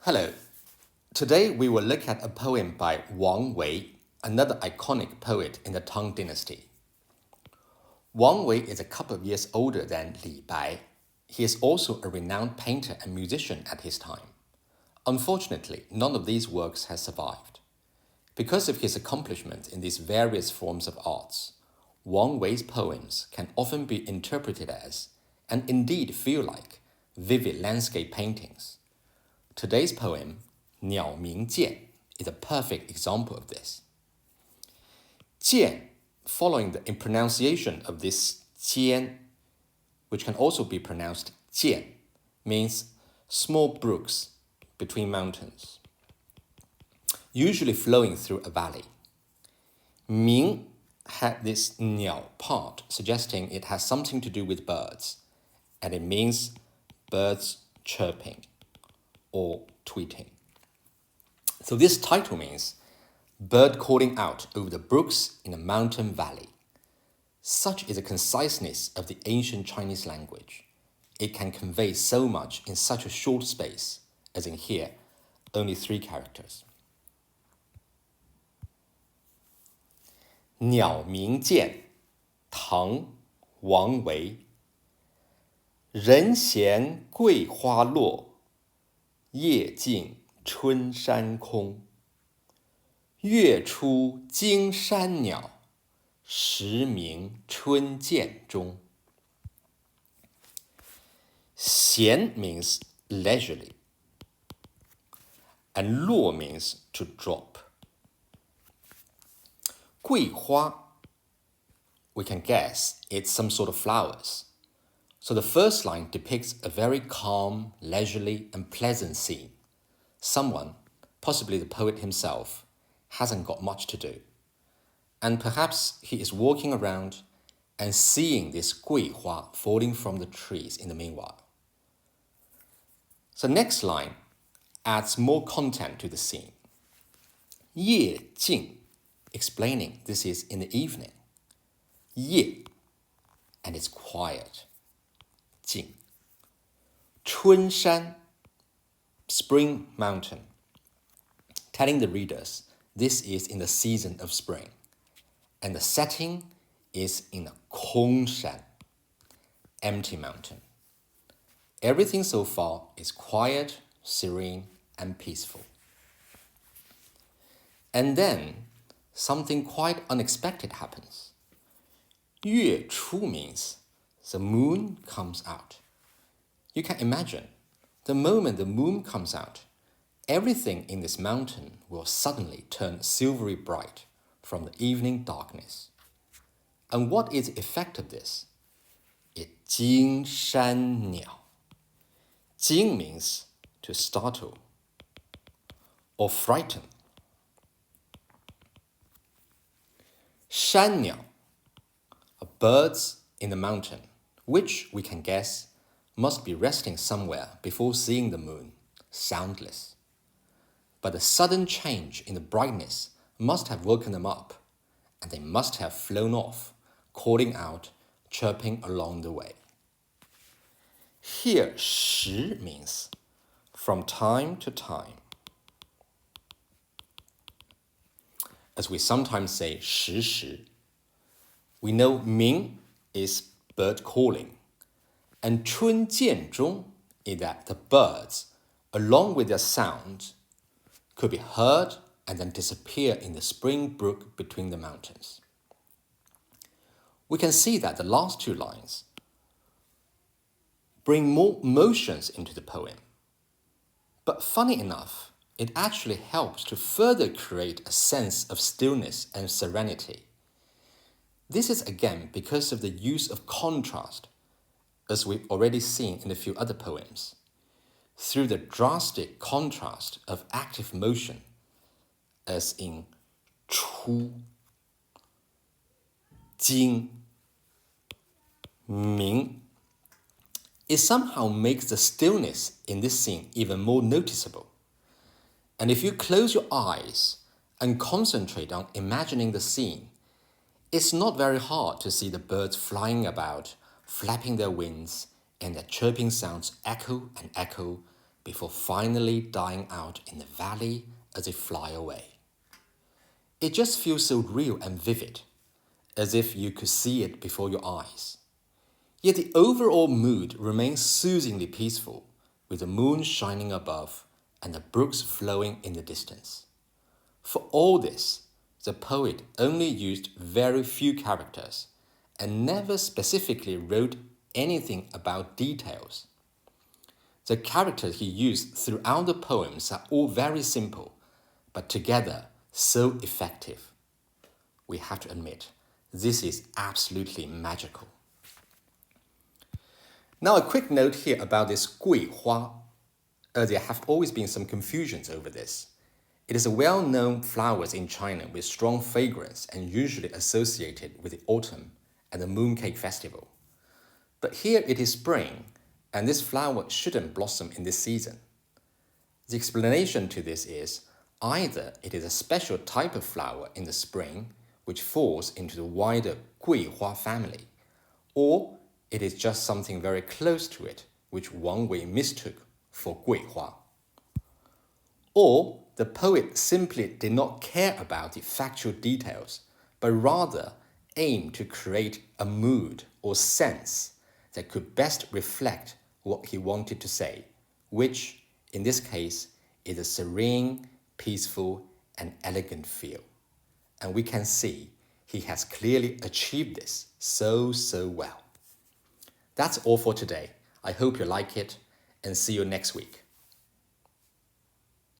Hello. Today we will look at a poem by Wang Wei, another iconic poet in the Tang Dynasty. Wang Wei is a couple of years older than Li Bai. He is also a renowned painter and musician at his time. Unfortunately, none of these works has survived. Because of his accomplishments in these various forms of arts, Wang Wei's poems can often be interpreted as, and indeed feel like, vivid landscape paintings. Today's poem, 鸟鸣涧, is a perfect example of this. 涧, following the pronunciation of this 间, which can also be pronounced 涧, means small brooks between mountains, usually flowing through a valley. 鸣 had this 鸟 part, suggesting it has something to do with birds, and it means birds chirping or tweeting. So this title means bird calling out over the brooks in a mountain valley. Such is the conciseness of the ancient Chinese language. It can convey so much in such a short space, as in here, only 3 characters. 鸟鸣涧，唐·王维。人闲桂花落，夜静春山空。月出惊山鸟，时鸣春涧中。闲 means leisurely, and 落 means to drop. 桂花, we can guess it's some sort of flowers. So the first line depicts a very calm, leisurely, and pleasant scene. Someone, possibly the poet himself, hasn't got much to do. And perhaps he is walking around and seeing this 桂花 falling from the trees in the meanwhile. So next line adds more content to the scene. 夜静, explaining this is in the evening. 夜, and it's quiet. 静. 春山, spring mountain, telling the readers this is in the season of spring, and the setting is in a 空山, empty mountain. Everything so far is quiet, serene, and peaceful. And then something quite unexpected happens. 月出 means the moon comes out. You can imagine, the moment the moon comes out, everything in this mountain will suddenly turn silvery bright from the evening darkness. And what is the effect of this? It 惊山鸟. 惊 means to startle or frighten. 山鸟 are birds in the mountain, which we can guess must be resting somewhere before seeing the moon, soundless. But the sudden change in the brightness must have woken them up, and they must have flown off, calling out, chirping along the way. Here, 时 means from time to time. As we sometimes say 时时, we know 鸣 is bird calling, and 春涧中 is that the birds, along with their sound, could be heard and then disappear in the spring brook between the mountains. We can see that the last 2 lines bring more emotions into the poem. But funny enough, it actually helps to further create a sense of stillness and serenity. This is again because of the use of contrast, as we've already seen in a few other poems, through the drastic contrast of active motion, as in 出, 惊, 鸣. It somehow makes the stillness in this scene even more noticeable. And if you close your eyes and concentrate on imagining the scene, it's not very hard to see the birds flying about, flapping their wings, and their chirping sounds echo and echo, before finally dying out in the valley as they fly away. It just feels so real and vivid, as if you could see it before your eyes. Yet the overall mood remains soothingly peaceful, with the moon shining above and the brooks flowing in the distance. For all this, the poet only used very few characters and never specifically wrote anything about details. The characters he used throughout the poems are all very simple, but together so effective. We have to admit, this is absolutely magical. Now a quick note here about this 桂花. There have always been some confusions over this. It is a well-known flower in China with strong fragrance and usually associated with the autumn and the Mooncake Festival. But here it is spring, and this flower shouldn't blossom in this season. The explanation to this is either it is a special type of flower in the spring which falls into the wider 桂花 family, or it is just something very close to it which Wang Wei mistook for 桂花. Or the poet simply did not care about the factual details, but rather aimed to create a mood or sense that could best reflect what he wanted to say, which, in this case, is a serene, peaceful, and elegant feel. And we can see he has clearly achieved this so well. That's all for today. I hope you like it, and see you next week.